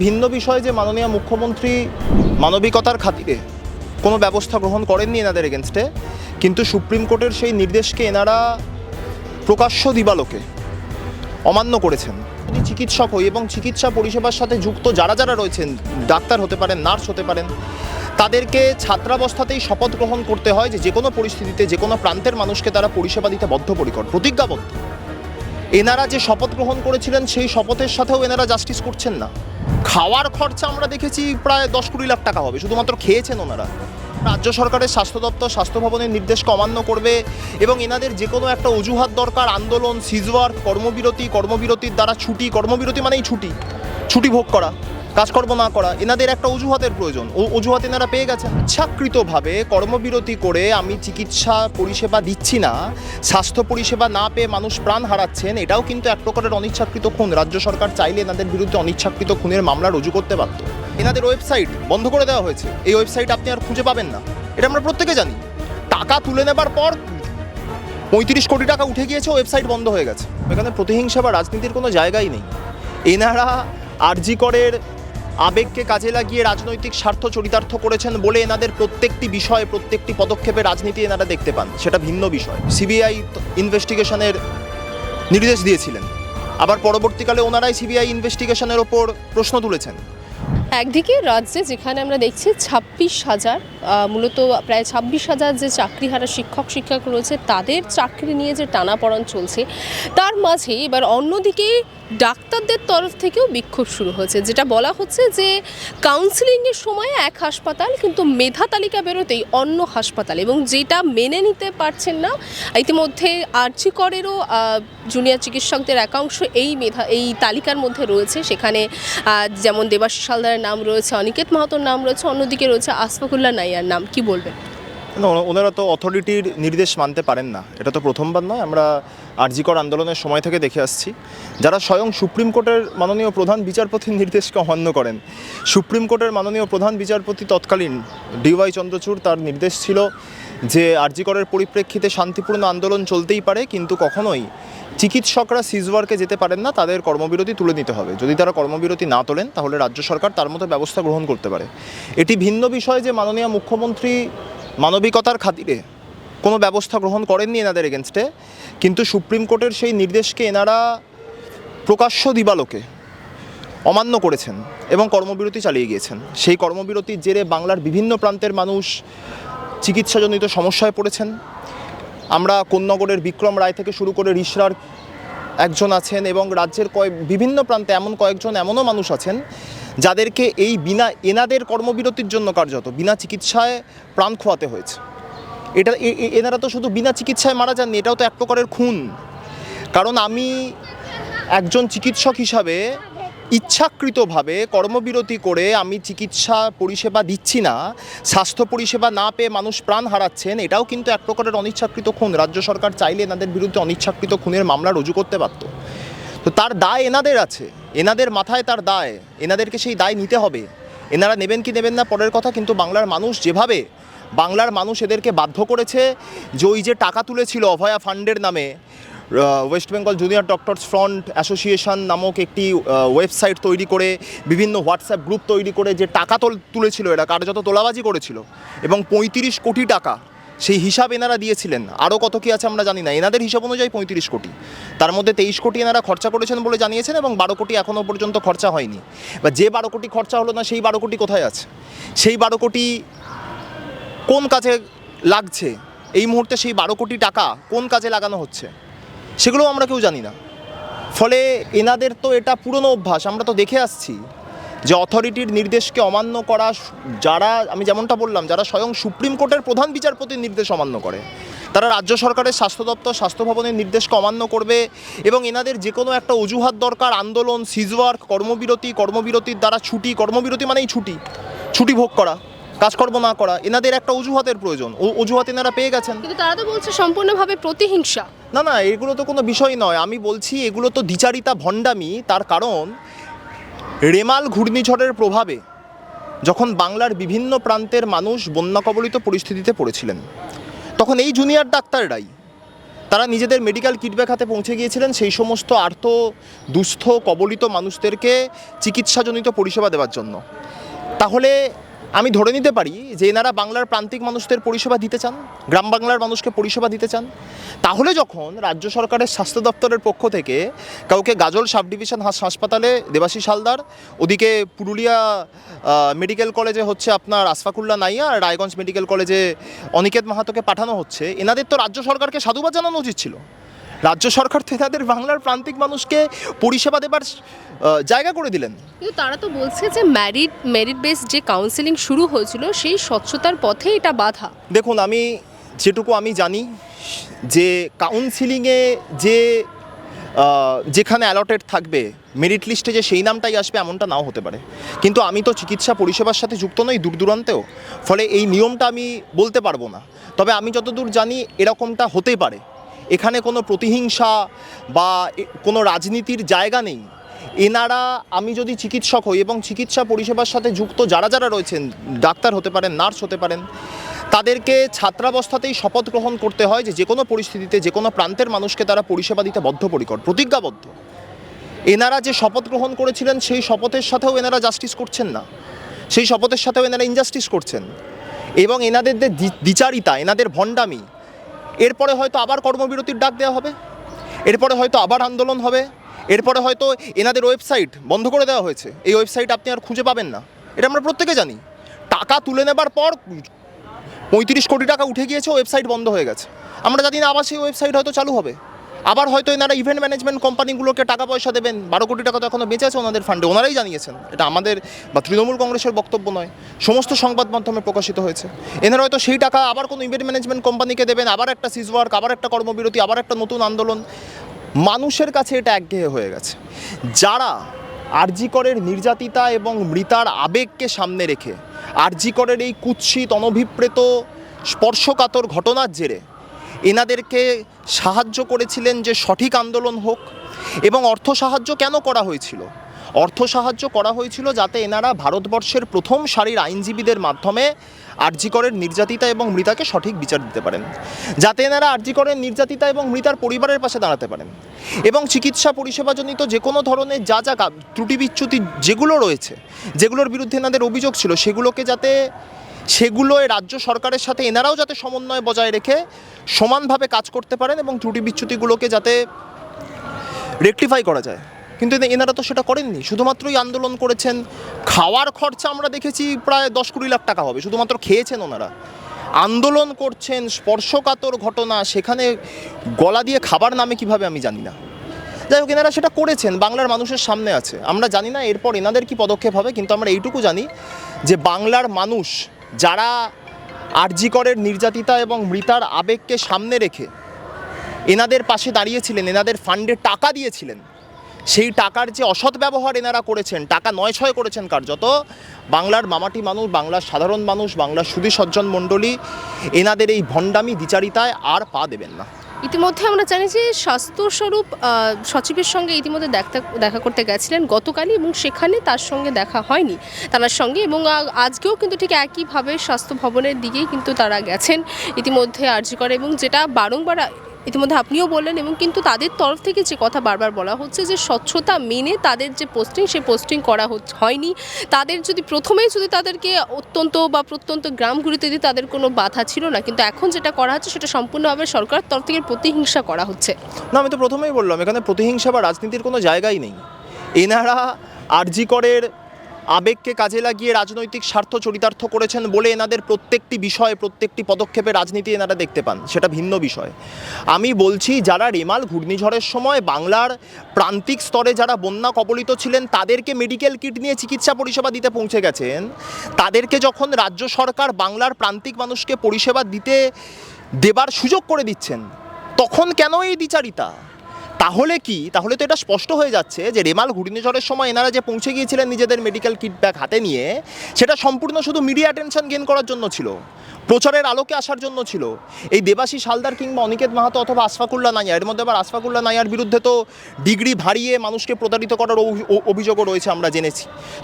ভিন্ন বিষয় যে মাননীয় মুখ্যমন্ত্রী মানবিকতার খাতিরে কোনো ব্যবস্থা গ্রহণ করেননি এনাদের এগেনস্টে, কিন্তু সুপ্রিম কোর্টের সেই নির্দেশকে এনারা প্রকাশ্য দিবালোকে অমান্য করেছেন। যদি চিকিৎসক হই এবং চিকিৎসা পরিষেবার সাথে যুক্ত যারা যারা রয়েছেন, ডাক্তার হতে পারেন, নার্স হতে পারেন, তাদেরকে ছাত্রাবস্থাতেই শপথ গ্রহণ করতে হয় যে কোনো পরিস্থিতিতে যে কোনো প্রান্তের মানুষকে তারা পরিষেবা দিতে বদ্ধপরিকর, প্রতিজ্ঞাবদ্ধ। এনারা যে শপথ গ্রহণ করেছিলেন সেই শপথের সাথেও এনারা জাস্টিস করছেন না। খাওয়ার খরচা আমরা দেখেছি প্রায় 10-20 লাখ টাকা হবে, শুধুমাত্র খেয়েছেন ওনারা। রাজ্য সরকারের স্বাস্থ্য দপ্তর স্বাস্থ্য ভবনের নির্দেশকে অমান্য করবে এবং এনাদের যে কোনো একটা অজুহাত দরকার, আন্দোলন, সিজওয়ার্ক, কর্মবিরতির দ্বারা ছুটি, কর্মবিরতি মানেই ছুটি ভোগ করা, কাজকর্ম না করা, এনাদের একটা অজুহাতের প্রয়োজন। অজুহাত এনারা পেয়ে গেছেন। ইচ্ছাকৃতভাবে কর্মবিরতি করে আমি চিকিৎসা পরিষেবা দিচ্ছি না, স্বাস্থ্য পরিষেবা না পেয়ে মানুষ প্রাণ হারাচ্ছেন, এটাও কিন্তু এক প্রকারের অনিচ্ছাকৃত খুন। রাজ্য সরকার চাইলে এনাদের বিরুদ্ধে অনিচ্ছাকৃত খুনের মামলা রুজু করতে পারত। এনাদের ওয়েবসাইট বন্ধ করে দেওয়া হয়েছে। এই ওয়েবসাইট আপনি আর খুঁজে পাবেন না, এটা আমরা প্রত্যেকে জানি। টাকা তুলে নেবার পর 35 কোটি টাকা উঠে গিয়েছে, ওয়েবসাইট বন্ধ হয়ে গেছে। এখানে প্রতিহিংসা বা রাজনীতির কোনো জায়গাই নেই। এনারা আরজি করের আবেগকে কাজে লাগিয়ে রাজনৈতিক স্বার্থ চরিতার্থ করেছেন বলে এনাদের প্রত্যেকটি বিষয়ে, প্রত্যেকটি পদক্ষেপে রাজনীতি এনারা দেখতে পান, সেটা ভিন্ন বিষয়। সিবিআই ইনভেস্টিগেশনের নির্দেশ দিয়েছিলেন, আবার পরবর্তীকালে ওনারাই সিবিআই ইনভেস্টিগেশনের ওপর প্রশ্ন তুলেছেন। একদিকে রাজ্যে যেখানে আমরা দেখছি 26,000 মূলত প্রায় 26,000 যে চাকরিহারা শিক্ষক রয়েছে তাদের চাকরি নিয়ে যে টানাপড়েন চলছে, তার মাঝে এবার অন্যদিকে ডাক্তারদের তরফ থেকেও বিক্ষোভ শুরু হয়েছে। যেটা বলা হচ্ছে যে কাউন্সিলিংয়ের সময় এক হাসপাতাল, কিন্তু মেধা তালিকা বেরোতেই অন্য হাসপাতাল, এবং যেটা মেনে নিতে পারছেন না। ইতিমধ্যে আরজি করেরও জুনিয়র চিকিৎসকদের একাংশ এই তালিকার মধ্যে রয়েছে। সেখানে যেমন দেবাশিস হালদারের নাম রয়েছে, অনিকেত মাহাতোর নাম রয়েছে, অন্যদিকে রয়েছে আসফাকুল্লাহ নাইয়ার নাম। কি বলবেন? ওনারা তো অথরিটির নির্দেশ মানতে পারেন না, এটা তো প্রথমবার নয়। আমরা আরজি কর আন্দোলনের সময় থেকে দেখে আসছি, যারা স্বয়ং সুপ্রিম কোর্টের মাননীয় প্রধান বিচারপতির নির্দেশকে অমান্য করেন। সুপ্রিম কোর্টের মাননীয় প্রধান বিচারপতি তৎকালীন ডিওয়াই চন্দ্রচূড়, তার নির্দেশ ছিল যে আরজি করের পরিপ্রেক্ষিতে শান্তিপূর্ণ আন্দোলন চলতেই পারে, কিন্তু কখনোই চিকিৎসকরা সিজওয়ার্কে যেতে পারেন না, তাদের কর্মবিরতি তুলে নিতে হবে। যদি তারা কর্মবিরতি না তোলেন তাহলে রাজ্য সরকার তার মতো ব্যবস্থা গ্রহণ করতে পারে। এটি ভিন্ন বিষয় যে মাননীয় মুখ্যমন্ত্রী মানবিকতার খাতিরে কোনো ব্যবস্থা গ্রহণ করেননি এনাদের এগেনস্টে, কিন্তু সুপ্রিম কোর্টের সেই নির্দেশকে এনারা প্রকাশ্য দিবালোকে অমান্য করেছেন এবং কর্মবিরতি চালিয়ে গিয়েছেন। সেই কর্মবিরতির জেরে বাংলার বিভিন্ন প্রান্তের মানুষ চিকিৎসাজনিত সমস্যায় পড়েছেন। আমরা কোন্নগরের বিক্রম রায় থেকে শুরু করে রিসরার একজন আছেন, এবং রাজ্যের বিভিন্ন প্রান্তে কয়েকজন এমনও মানুষ আছেন যাদেরকে এনাদের কর্মবিরতির জন্য কার্যত বিনা চিকিৎসায় প্রাণ খোয়াতে হয়েছে। এনারা তো শুধু বিনা চিকিৎসায় মারা যাননি, এটাও তো এক প্রকারের খুন। কারণ আমি একজন চিকিৎসক হিসাবে ইচ্ছাকৃতভাবে কর্মবিরতি করে আমি চিকিৎসা পরিষেবা দিচ্ছি না, স্বাস্থ্য পরিষেবা না পেয়ে মানুষ প্রাণ হারাচ্ছেন, এটাও কিন্তু এক প্রকারের অনিচ্ছাকৃত খুন। রাজ্য সরকার চাইলে এনাদের বিরুদ্ধে অনিচ্ছাকৃত খুনের মামলা রুজু করতে পারত। তো তার দায় এনাদের আছে, এনাদের মাথায় তার দায়, এনাদেরকে সেই দায় নিতে হবে। এনারা নেবেন কি নেবেন না পরের কথা, কিন্তু বাংলার মানুষ এদেরকে বাধ্য করেছে যে ওই যে টাকা তুলেছিল অভয়া ফান্ডের নামে, West Bengal junior doctors front association নামক একটি ওয়েবসাইট তৈরি করে, বিভিন্ন হোয়াটসঅ্যাপ গ্রুপ তৈরি করে যে টাকা তুলেছিল, এরা কার্যত তোলাবাজি করেছিল, এবং 35 কোটি টাকা সেই হিসাব এনারা দিয়েছিলেন। আরও কত কী আছে আমরা জানি না, এনাদের হিসাব অনুযায়ী 35 কোটি, তার মধ্যে 23 কোটি এনারা খরচা করেছেন বলে জানিয়েছেন, এবং 12 কোটি এখনও পর্যন্ত খরচা হয়নি। বা যে 12 কোটি খরচা হলো না, সেই 12 কোটি কোথায় আছে? সেই 12 কোটি কোন কাজে লাগছে এই মুহূর্তে? সেই 12 কোটি টাকা কোন কাজে লাগানো হচ্ছে সেগুলো আমরা কেউ জানি না। ফলে এনাদের তো এটা পুরনো অভ্যাস, আমরা তো দেখে আসছি যে অথরিটির নির্দেশকে অমান্য করা, যারা আমি যেমনটা বললাম, যারা স্বয়ং সুপ্রিম কোর্টের প্রধান বিচারপতির নির্দেশ অমান্য করে, তারা রাজ্য সরকারের স্বাস্থ্য দপ্তর স্বাস্থ্য ভবনের নির্দেশকে অমান্য করবে, এবং এনাদের যে কোনো একটা অজুহাত দরকার, আন্দোলন, সিজওয়ার্ক, কর্মবিরতির দ্বারা কর্মবিরতি মানেই ছুটি ভোগ করা, কাজকর্ম না করা, এনাদের একটা অজুহাতের প্রয়োজন। অজুহাত এনারা পেয়ে গেছেন। কিন্তু তারা তো বলছে সম্পূর্ণভাবে প্রতিহিংসা। না, এগুলো তো কোনো বিষয় নয়। আমি বলছি এগুলো তো দ্বিচারিতা, ভণ্ডামি। তার কারণ রেমাল ঘূর্ণিঝড়ের প্রভাবে যখন বাংলার বিভিন্ন প্রান্তের মানুষ বন্যা কবলিত পরিস্থিতিতে পড়েছিলেন, তখন এই জুনিয়র ডাক্তাররাই তারা নিজেদের মেডিকেল কিট ব্যাগ হাতে পৌঁছে গিয়েছিলেন সেই সমস্ত আর্ত দুস্থ কবলিত মানুষদেরকে চিকিৎসাজনিত পরিষেবা দেওয়ার জন্য। তাহলে আমি ধরে নিতে পারি যে এনারা বাংলার প্রান্তিক মানুষদের পরিষেবা দিতে চান, গ্রাম বাংলার মানুষকে পরিষেবা দিতে চান। তাহলে যখন রাজ্য সরকারের স্বাস্থ্য দপ্তরের পক্ষ থেকে কাউকে গাজল সাব ডিভিশন হাসপাতালে দেবাশিস হালদার, ওদিকে পুরুলিয়া মেডিকেল কলেজে হচ্ছে আপনার আশফাকুল্লাহ নাইয়া, আর রায়গঞ্জ মেডিকেল কলেজে অনিকেত মাহাতোকে পাঠানো হচ্ছে, এনাদের তো রাজ্য সরকারকে সাধুবাদ জানানো উচিত ছিল। রাজ্য সরকার তো এনাদের বাংলার প্রান্তিক মানুষকে পরিষেবা দেবার জায়গা করে দিলেন। কিন্তু তারা তো বলছে যে মেরিট বেস যে কাউন্সেলিং শুরু হয়েছিল সেই স্বচ্ছতার পথে এটা বাধা। দেখুন, আমি যেটুকু আমি জানি যে কাউন্সিলিংয়ে যেখানে অ্যালটেড থাকবে মেরিট লিস্টে যে সেই নামটাই আসবে এমনটা নাও হতে পারে। কিন্তু আমি তো চিকিৎসা পরিষেবার সাথে যুক্ত নই দূর দূরান্তেও, ফলে এই নিয়মটা আমি বলতে পারবো না। তবে আমি যতদূর জানি এরকমটা হতেই পারে। এখানে কোনো প্রতিহিংসা বা কোনো রাজনীতির জায়গা নেই। এনারা, আমি যদি চিকিৎসক হই এবং চিকিৎসা পরিষেবার সাথে যুক্ত যারা যারা রয়েছেন, ডাক্তার হতে পারেন, নার্স হতে পারেন, তাদেরকে ছাত্রাবস্থাতেই শপথ গ্রহণ করতে হয় যে কোনো পরিস্থিতিতে যে কোনো প্রান্তের মানুষকে তারা পরিষেবা দিতে বদ্ধপরিকর, প্রতিজ্ঞাবদ্ধ। এনারা যে শপথ গ্রহণ করেছিলেন সেই শপথের সাথেও এনারা জাস্টিস করছেন না, সেই শপথের সাথেও এনারা ইনজাস্টিস করছেন। এবং এনাদের যে দ্বিচারিতা, এনাদের ভণ্ডামি, এরপরে হয়তো আবার কর্মবিরতির ডাক দেওয়া হবে, এরপরে হয়তো আবার আন্দোলন হবে, এরপরে হয়তো এনাদের ওয়েবসাইট বন্ধ করে দেওয়া হয়েছে, এই ওয়েবসাইট আপনি আর খুঁজে পাবেন না। এটা আমরা প্রত্যেকে জানি। টাকা তুলে নেবার পর 35 কোটি টাকা উঠে গিয়েছে, ওয়েবসাইট বন্ধ হয়ে গেছে। আমরা জানি না আবার সেই ওয়েবসাইট হয়তো চালু হবে, আবার হয়তো এনারা ইভেন্ট ম্যানেজমেন্ট কোম্পানিগুলোকে টাকা পয়সা দেবেন। 12 কোটি টাকা তো এখনও বেঁচে আছে ওনাদের ফান্ডে, ওনারাই জানিয়েছেন। এটা আমাদের বা তৃণমূল কংগ্রেসের বক্তব্য নয়, সমস্ত সংবাদ মাধ্যমে প্রকাশিত হয়েছে। এনারা হয়তো সেই টাকা আবার কোনো ইভেন্ট ম্যানেজমেন্ট কোম্পানিকে দেবেন, আবার একটা সিজ ওয়ার্ক, আবার একটা কর্মবিরতি, আবার একটা নতুন আন্দোলন। মানুষের কাছে এটা একঘেয়ে হয়ে গেছে। যারা আরজি করের নির্যাতিতা এবং মৃতার আবেগকে সামনে রেখে আরজি করের এই কুৎসিত অনভিপ্রেত স্পর্শকাতর ঘটনার জেরে এনাদেরকে সাহায্য করেছিলেন যে সঠিক আন্দোলন হোক। এবং অর্থ সাহায্য কেন করা হয়েছিল? অর্থ সাহায্য করা হয়েছিল যাতে এনারা ভারতবর্ষের প্রথম সারির আইনজীবীদের মাধ্যমে আরজি করের নির্যাতিতা এবং মৃতাকে সঠিক বিচার দিতে পারেন, যাতে এনারা আরজি করের নির্যাতিতা এবং মৃতার পরিবারের পাশে দাঁড়াতে পারেন। এবং চিকিৎসা পরিষেবাজনিত যে কোনো ধরনের যা যা ত্রুটি বিচ্যুতি যেগুলো রয়েছে, যেগুলোর বিরুদ্ধে এনাদের অভিযোগ ছিল, সেগুলোকে যাতে রাজ্য সরকারের সাথে এনারাও যাতে সমন্বয় বজায় রেখে সমানভাবে কাজ করতে পারেন এবং ত্রুটি বিচ্যুতিগুলোকে যাতে রেকটিফাই করা যায়। কিন্তু এনারা তো সেটা করেননি, শুধুমাত্রই আন্দোলন করেছেন। খাওয়ার খরচা আমরা দেখেছি প্রায় 10-20 লাখ টাকা হবে, শুধুমাত্র খেয়েছেন ওনারা। আন্দোলন করছেন, স্পর্শকাতর ঘটনা, সেখানে গলা দিয়ে খাবার নামে কিভাবে আমি জানি না। যাই হোক, এনারা সেটা করেছেন, বাংলার মানুষের সামনে আছে। আমরা জানি না এরপর এনাদের কি পদক্ষেপ হবে, কিন্তু আমরা এইটুকু জানি যে বাংলার মানুষ যারা আরজি করের নির্যাতিতা এবং মৃতার আবেগকে সামনে রেখে এনাদের পাশে দাঁড়িয়েছিলেন, এনাদের ফান্ডে টাকা দিয়েছিলেন, সেই টাকার যে অসৎ ব্যবহার এনারা করেছেন, টাকা নয়ছয় করেছেন কার্যত, বাংলার মামাটি মানুষ, বাংলার সাধারণ মানুষ, বাংলার সুধী সজ্জন মণ্ডলী এনাদের এই ভণ্ডামি দ্বিচারিতায় আর পা দেবেন না। ইতিমধ্যে আমরা জানি যে স্বাস্থ্যস্বরূপ সচিবের সঙ্গে ইতিমধ্যে দেখা করতে গেছিলেন গতকালই, এবং সেখানে তার সঙ্গে দেখা হয়নি তার সঙ্গে। এবং আজকেও কিন্তু ঠিক একইভাবে স্বাস্থ্য ভবনের দিকেই কিন্তু তারা গেছেন ইতিমধ্যে আরজি করে। এবং যেটা বারংবার ইতিমধ্যে আপনিও বললেন, এবং কিন্তু তাদের তরফ থেকে যে কথা বারবার বলা হচ্ছে যে স্বচ্ছতা মেনে তাদের যে পোস্টিং, সেই পোস্টিং করা হয়নি। তাদের যদি প্রথমেই তাদেরকে অত্যন্ত বা প্রত্যন্ত গ্রামগুলিতে দিয়ে তাদের কোনো বাধা ছিল না, কিন্তু এখন যেটা করা হচ্ছে সেটা সম্পূর্ণভাবে সরকারের তরফ থেকে প্রতিহিংসা করা হচ্ছে। না, আমি তো প্রথমেই বললাম এখানে প্রতিহিংসা বা রাজনীতির কোনো জায়গাই নেই। এনারা আরজি করের আবেগকে কাজে লাগিয়ে রাজনৈতিক স্বার্থ চরিতার্থ করেছেন বলে এনাদের প্রত্যেকটি বিষয়, প্রত্যেকটি পদক্ষেপে রাজনীতি এনারা দেখতে পান, সেটা ভিন্ন বিষয়। আমি বলছি যারা রেমাল ঘূর্ণিঝড়ের সময় বাংলার প্রান্তিক স্তরে যারা বন্যা কবলিত ছিলেন তাদেরকে মেডিকেল কিট নিয়ে চিকিৎসা পরিষেবা দিতে পৌঁছে গেছেন, তাদেরকে যখন রাজ্য সরকার বাংলার প্রান্তিক মানুষকে পরিষেবা দেবার সুযোগ করে দিচ্ছেন, তখন কেন এই দ্বিচারিতা? তাহলে তো এটা স্পষ্ট হয়ে যাচ্ছে যে রেমাল ঘূর্ণিঝড়ের সময় এনারা যে পৌঁছে গিয়েছিলেন নিজেদের মেডিকেল কিট ব্যাগ হাতে নিয়ে, সেটা সম্পূর্ণ শুধু মিডিয়া অ্যাটেনশন গেইন করার জন্য ছিল, প্রচারের আলোকে আসার জন্য ছিল। এই দেবাশিস হালদার কিংবা অনিকেত মাহাতো অথবা আশফাকুল্লাহ নাইয়া, এর মধ্যে আবার আশফাকুল্লাহ নাইয়ার বিরুদ্ধে তো ডিগ্রি ভারিয়ে মানুষকে প্রতারিত করার অভিযোগও রয়েছে, আমরা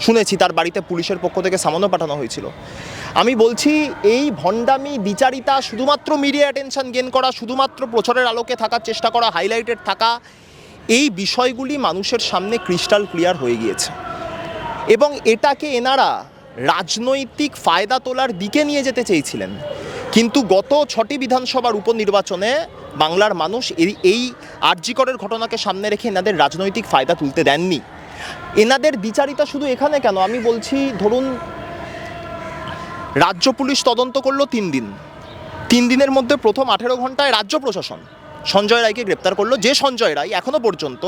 শুনেছি। তার বাড়িতে পুলিশের পক্ষ থেকে সামান্য পাঠানো হয়েছিল। আমি বলছি এই ভণ্ডামি বিচারিতা শুধুমাত্র মিডিয়া অ্যাটেনশন গেন করা, শুধুমাত্র প্রচারের আলোকে থাকার চেষ্টা করা, হাইলাইটেড থাকা, এই বিষয়গুলি মানুষের সামনে ক্রিস্টাল ক্লিয়ার হয়ে গিয়েছে এবং এটাকে এনারা রাজনৈতিক ফায়দা তোলার দিকে নিয়ে যেতে চেয়েছিলেন। কিন্তু গত 6টি বিধানসভার উপনির্বাচনে বাংলার মানুষ এই আরজি করের ঘটনাকে সামনে রেখে এনাদের রাজনৈতিক ফায়দা তুলতে দেননি। এনাদের দ্বিচারিতা শুধু এখানে কেন, আমি বলছি ধরুন রাজ্য পুলিশ তদন্ত করলো 3 দিন, 3 দিনের মধ্যে প্রথম 18 ঘন্টায় রাজ্য প্রশাসন সঞ্জয় রায়কে গ্রেপ্তার করলো, যে সঞ্জয় রায় এখনও পর্যন্ত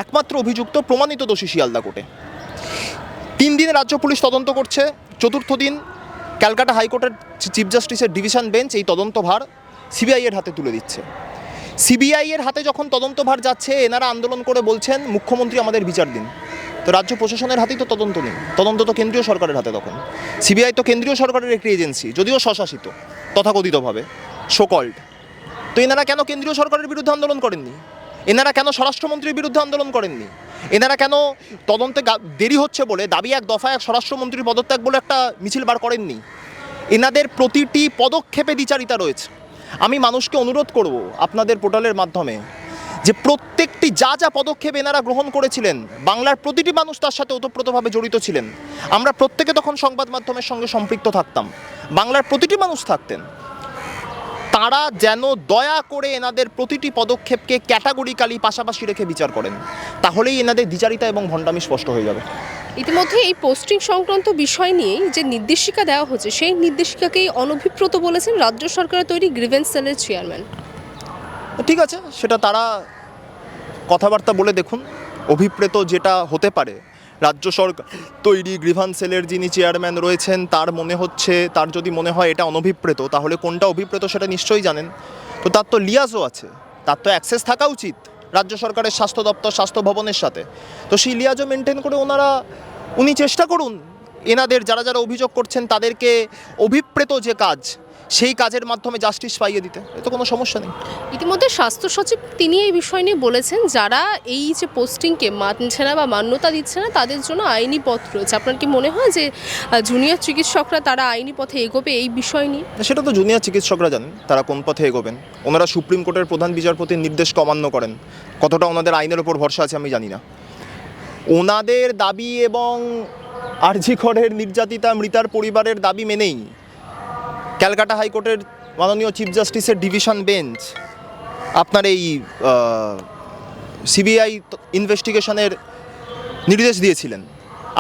একমাত্র অভিযুক্ত প্রমাণিত দোষী শিয়ালদা কোর্টে। 3 দিনে রাজ্য পুলিশ তদন্ত করছে, চতুর্থ দিন ক্যালকাটা হাইকোর্টের চিফ জাস্টিসের ডিভিশন বেঞ্চ এই তদন্তভার সিবিআই এর হাতে তুলে দিচ্ছে। সিবিআই এর হাতে যখন তদন্তভার যাচ্ছে, এনারা আন্দোলন করে বলছেন মুখ্যমন্ত্রী আমাদের বিচার দিন। তো রাজ্য প্রশাসনের হাতেই তো তদন্ত নেই, তদন্ত তো কেন্দ্রীয় সরকারের হাতে। তখন সিবিআই তো কেন্দ্রীয় সরকারের একটি এজেন্সি, যদিও স্বশাসিত তথাকথিতভাবে সোকল্ড। তো এনারা কেন কেন্দ্রীয় সরকারের বিরুদ্ধে আন্দোলন করেননি? এনারা কেন স্বরাষ্ট্রমন্ত্রীর বিরুদ্ধে আন্দোলন করেননি? এনারা কেন তদন্তে দেরি হচ্ছে বলে দাবি 1 দফা 1 স্বরাষ্ট্রমন্ত্রীর পদত্যাগ বলে একটা মিছিল বার করেননি? এনাদের প্রতিটি পদক্ষেপে দ্বিচারিতা রয়েছে। আমি মানুষকে অনুরোধ করব আপনাদের পোর্টালের মাধ্যমে যে প্রত্যেকটি যা যা পদক্ষেপ এনারা গ্রহণ করেছিলেন, বাংলার প্রতিটি মানুষ তার সাথে ওতপ্রোতভাবে জড়িত ছিলেন। আমরা প্রত্যেকে তখন সংবাদ মাধ্যমের সঙ্গে সম্পৃক্ত থাকতাম, বাংলার প্রতিটি মানুষ থাকতেন। তারা যেন দয়া করে এনাদের প্রতিটি পদক্ষেপকে ক্যাটাগরিক্যালি পাশাপাশি রেখে বিচার করেন, তাহলেই এনাদের দ্বিচারিতা এবং ভণ্ডামি স্পষ্ট হয়ে যাবে। ইতিমধ্যে এই পোস্টিং সংক্রান্ত বিষয় নিয়ে যে নির্দেশিকা দেওয়া হচ্ছে, সেই নির্দেশিকাকেই অনভিপ্রেত বলেছেন রাজ্য সরকারের তৈরি গ্রিভেন্স সেলের চেয়ারম্যান। ঠিক আছে, সেটা তারা কথাবার্তা বলে দেখুন। অভিপ্রেত যেটা হতে পারে, রাজ্য সরকার তৈরি গ্রিভান্স সেলের যিনি চেয়ারম্যান রয়েছেন তার মনে হচ্ছে, তার যদি মনে হয় এটা অনভিপ্রেত, তাহলে কোনটা অভিপ্রেত সেটা নিশ্চয়ই জানেন। তো তার তো লিয়াজও আছে, তার তো অ্যাক্সেস থাকা উচিত রাজ্য সরকারের স্বাস্থ্য দপ্তর, স্বাস্থ্য ভবনের সাথে। তো সেই লিয়াজও মেনটেন করে উনি চেষ্টা করুন এনাদের যারা যারা অভিযোগ করছেন তাদেরকে অভিপ্রেত যে কাজ, সেই কাজের মাধ্যমে জাস্টিস পাইয়ে দিতে। এতে কোনো সমস্যা নেই। ইতিমধ্যে স্বাস্থ্য সচিব তিনি এই বিষয় নিয়ে বলেছেন, যারা এই যে পোস্টিংকে মানছে না বা মান্যতা দিচ্ছে না তাদের জন্য আইনি পথ রয়েছে। আপনার কি মনে হয় যে জুনিয়র চিকিৎসকরা তারা আইনি পথে এগোবে এই বিষয় নিয়ে? সেটা তো জুনিয়র চিকিৎসকরা জানেন তারা কোন পথে এগোবেন। ওনারা সুপ্রিম কোর্টের প্রধান বিচারপতির নির্দেশকে অমান্য করেন, কতটা ওনাদের আইনের ওপর ভরসা আছে আমি জানি না। ওনাদের দাবি এবং আরজি করের নির্যাতিতা মৃতার পরিবারের দাবি মেনেই ক্যালকাটা হাইকোর্টের মাননীয় চিফ জাস্টিসের ডিভিশন বেঞ্চ আপনার এই সিবিআই ইনভেস্টিগেশনের নির্দেশ দিয়েছিলেন।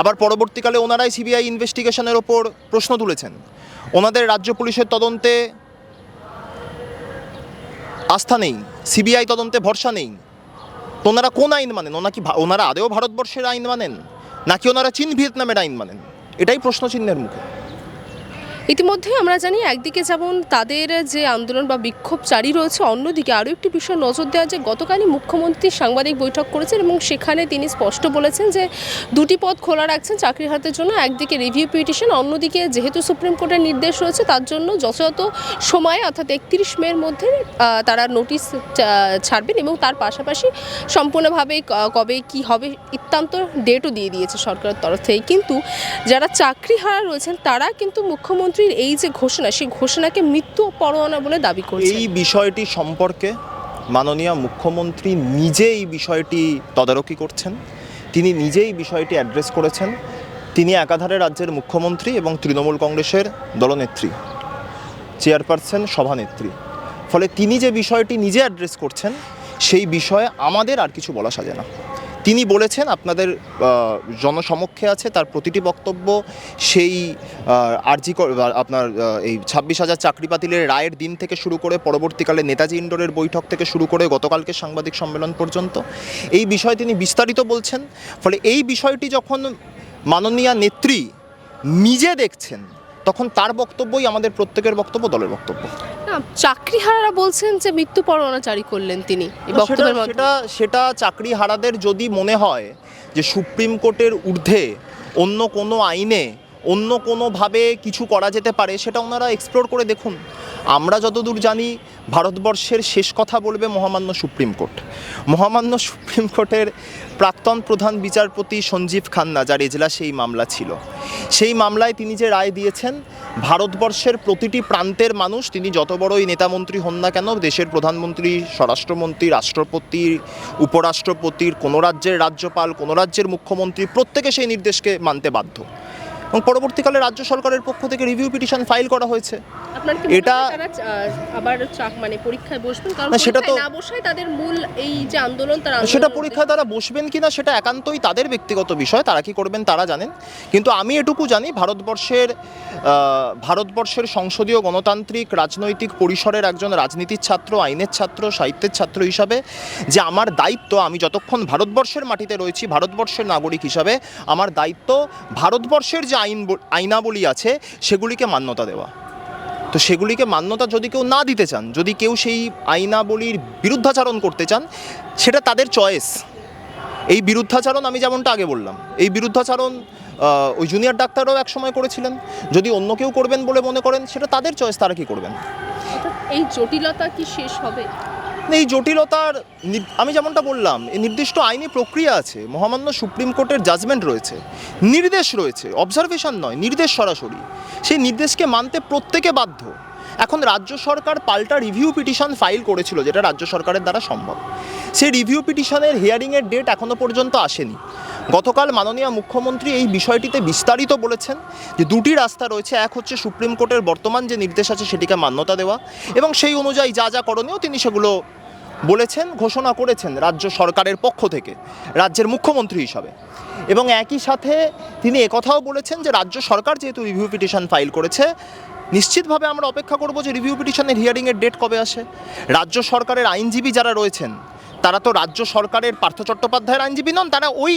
আবার পরবর্তীকালে ওনারাই সিবিআই ইনভেস্টিগেশনের ওপর প্রশ্ন তুলেছেন। ওনাদের রাজ্য পুলিশের তদন্তে আস্থা নেই, সিবিআই তদন্তে ভরসা নেই। তো ওনারা কোন আইন মানেন? ওনারা আদেও ভারতবর্ষের আইন মানেন, নাকি ওনারা চীন ভিয়েতনামের আইন মানেন? এটাই প্রশ্নচিহ্নের মুখে। ইতিমধ্যে আমরা জানি একদিকে যেমন তাদের যে আন্দোলন বা বিক্ষোভ জারি রয়েছে, অন্যদিকে আরও একটি বিষয় নজর দেওয়া যে গতকালই মুখ্যমন্ত্রী সাংবাদিক বৈঠক করেছেন এবং সেখানে তিনি স্পষ্ট বলেছেন যে 2টি পদ খোলা রাখছেন চাকরির হাতের জন্য। একদিকে রিভিউ পিটিশন, অন্যদিকে যেহেতু সুপ্রিম কোর্টের নির্দেশ রয়েছে তার জন্য যথাযথ সময়ে অর্থাৎ 31 মের মধ্যে তারা নোটিশ ছাড়বেন এবং তার পাশাপাশি সম্পূর্ণভাবে কবে কি হবে ইত্যান্ত ডেটও দিয়ে দিয়েছে সরকারের তরফ থেকে। কিন্তু যারা চাকরিহারা রয়েছেন তারা কিন্তু মুখ্যমন্ত্রী এই যে ঘোষণা, সেই ঘোষণাকে মৃত্যু পরোয়ানা বলে দাবি করছে। এই বিষয়টি সম্পর্কে মাননীয় মুখ্যমন্ত্রী নিজে এই বিষয়টি তদারকি করছেন, তিনি নিজেই বিষয়টি অ্যাড্রেস করেছেন। তিনি একাধারে রাজ্যের মুখ্যমন্ত্রী এবং তৃণমূল কংগ্রেসের দলনেত্রী, চেয়ারপারসন, সভানেত্রী। ফলে তিনি যে বিষয়টি নিজে অ্যাড্রেস করছেন সেই বিষয়ে আমাদের আর কিছু বলা সাজে না। তিনি বলেছেন আপনাদের জনসমক্ষে আছে, তার প্রতিটি বক্তব্য সেই আরজি আপনার এই 26,000 চাকরি বাতিলের রায়ের দিন থেকে শুরু করে পরবর্তীকালে নেতাজি ইন্ডোরের বৈঠক থেকে শুরু করে গতকালকে সাংবাদিক সম্মেলন পর্যন্ত এই বিষয়ে তিনি বিস্তারিত বলছেন। ফলে এই বিষয়টি যখন মাননীয় নেত্রী নিজে দেখছেন তখন তার বক্তব্যই আমাদের প্রত্যেকের বক্তব্য, দলের বক্তব্য। চাকরিহারারা বলছেন যে মৃত্যু পরোয়ানা জারি করলেন তিনি এই বক্তব্যের মধ্যে। সেটা চাকরিহারাদের যদি মনে হয় যে সুপ্রিম কোর্টের ঊর্ধ্বে অন্য কোনো আইনে অন্য কোনোভাবে কিছু করা যেতে পারে, সেটা ওনারা এক্সপ্লোর করে দেখুন। আমরা যতদূর জানি ভারতবর্ষের শেষ কথা বলবে মহামান্য সুপ্রিম কোর্ট। মহামান্য সুপ্রিম কোর্টের প্রাক্তন প্রধান বিচারপতি সঞ্জীব খান্না, যার এজলাসে এই মামলা ছিল, সেই মামলায় তিনি যে রায় দিয়েছেন ভারতবর্ষের প্রতিটি প্রান্তের মানুষ, তিনি যত বড়ই নেতামন্ত্রী হন না কেন, দেশের প্রধানমন্ত্রী, স্বরাষ্ট্রমন্ত্রী, রাষ্ট্রপতি, উপরাষ্ট্রপতির, কোনো রাজ্যের রাজ্যপাল, কোনো রাজ্যের মুখ্যমন্ত্রী, প্রত্যেকে সেই নির্দেশকে মানতে বাধ্য। এবং পরবর্তীকালে রাজ্য সরকারের পক্ষ থেকে রিভিউ পিটিশন ফাইল করা হয়েছে। আপনার কি এটা তারা আবার মানে পরীক্ষায় বসবেন, কারণ না, সেটা তো না বসায় তাদের মূল এই যে আন্দোলন, তার সেটা পরীক্ষায় তারা বসবেন কিনা সেটা একান্তই তাদের ব্যক্তিগত বিষয়, তারা কি করবেন তারা জানেন। কিন্তু আমি এটুকু জানি, ভারতবর্ষের সংসদীয় গণতান্ত্রিক রাজনৈতিক পরিসরের একজন রাজনীতির ছাত্র, আইনের ছাত্র, সাহিত্যের ছাত্র হিসাবে যে আমার দায়িত্ব, আমি যতক্ষণ ভারতবর্ষের মাটিতে রয়েছি ভারতবর্ষের নাগরিক হিসাবে, আমার দায়িত্ব ভারতবর্ষের যে আইনাবলী আছে সেগুলিকে মান্যতা দেওয়া। তো সেগুলিকে মান্যতা যদি কেউ না দিতে চান, যদি কেউ সেই আইনাবলীর বিরুদ্ধাচারণ করতে চান, সেটা তাদের চয়েস। এই বিরুদ্ধাচারণ আমি যেমনটা আগে বললাম, এই বিরুদ্ধাচারণ ওই জুনিয়র ডাক্তাররাও একসময় করেছিলেন। যদি অন্য কেউ করবেন বলে মনে করেন, সেটা তাদের চয়েস, তারা কি করবেন। এই জটিলতা কি শেষ হবে? এই জটিলতার আমি যেমনটা বললাম, এই নির্দিষ্ট আইনি প্রক্রিয়া আছে, মহামান্য সুপ্রিম কোর্টের জাজমেন্ট রয়েছে, নির্দেশ রয়েছে, অবজারভেশন নয়, নির্দেশ সরাসরি। সেই নির্দেশকে মানতে প্রত্যেকে বাধ্য। এখন রাজ্য সরকার পাল্টা রিভিউ পিটিশন ফাইল করেছিল, যেটা রাজ্য সরকারের দ্বারা সম্ভব। সেই রিভিউ পিটিশনের হিয়ারিংয়ের ডেট এখনও পর্যন্ত আসেনি। গতকাল মাননীয় মুখ্যমন্ত্রী এই বিষয়টিতে বিস্তারিত বলেছেন যে দুটি রাস্তা রয়েছে, এক হচ্ছে সুপ্রিম কোর্টের বর্তমান যে নির্দেশ আছে সেটিকে মান্যতা দেওয়া, এবং সেই অনুযায়ী যা যা করণীয় তিনি সেগুলো বলেছেন, ঘোষণা করেছেন রাজ্য সরকারের পক্ষ থেকে, রাজ্যের মুখ্যমন্ত্রী হিসাবে। এবং একই সাথে তিনি একথাও বলেছেন যে রাজ্য সরকার যেহেতু রিভিউ পিটিশন ফাইল করেছে, নিশ্চিতভাবে আমরা অপেক্ষা করব যে রিভিউ পিটিশনের হিয়ারিংয়ের ডেট কবে আসে। রাজ্য সরকারের আইনজীবী যারা রয়েছেন, তারা তো রাজ্য সরকারের পার্থ চট্টোপাধ্যায়ের আইনজীবী নন, তারা ওই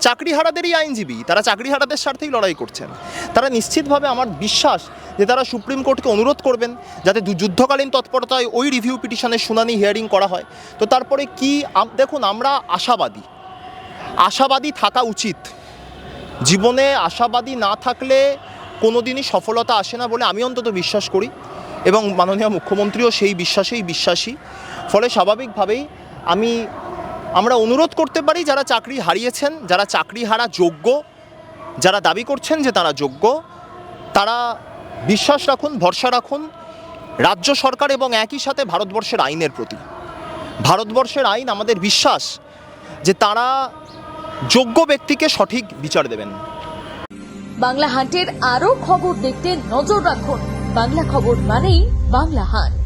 চাকরিহারাদেরই আইনজীবী, তারা চাকরিহারাদের স্বার্থেই লড়াই করছেন। তারা নিশ্চিতভাবে, আমার বিশ্বাস যে তারা সুপ্রিম কোর্টকে অনুরোধ করবেন যাতে যুদ্ধকালীন তৎপরতায় ওই রিভিউ পিটিশনের শুনানি, হিয়ারিং করা হয়। তো তারপরে কি, দেখুন, আমরা আশাবাদী থাকা উচিত। জীবনে আশাবাদী না থাকলে কোনো দিনই সফলতা আসে না বলে আমি অন্তত বিশ্বাস করি, এবং মাননীয় মুখ্যমন্ত্রীও সেই বিশ্বাসেই বিশ্বাসী। ফলে স্বাভাবিকভাবেই আমরা অনুরোধ করতে পারি, যারা চাকরি হারিয়েছেন, যারা চাকরি হারা যোগ্য, যারা দাবি করছেন যে তারা যোগ্য, তারা বিশ্বাস রাখুন, ভরসা রাখুন রাজ্য সরকার এবং একই সাথে ভারতবর্ষের আইনের প্রতি। ভারতবর্ষের আইন, আমাদের বিশ্বাস যে তারা যোগ্য ব্যক্তিকে সঠিক বিচার দেবেন। বাংলা হান্টের আরও খবর দেখতে নজর রাখুন। বাংলা খবর মানেই বাংলা হান্ট।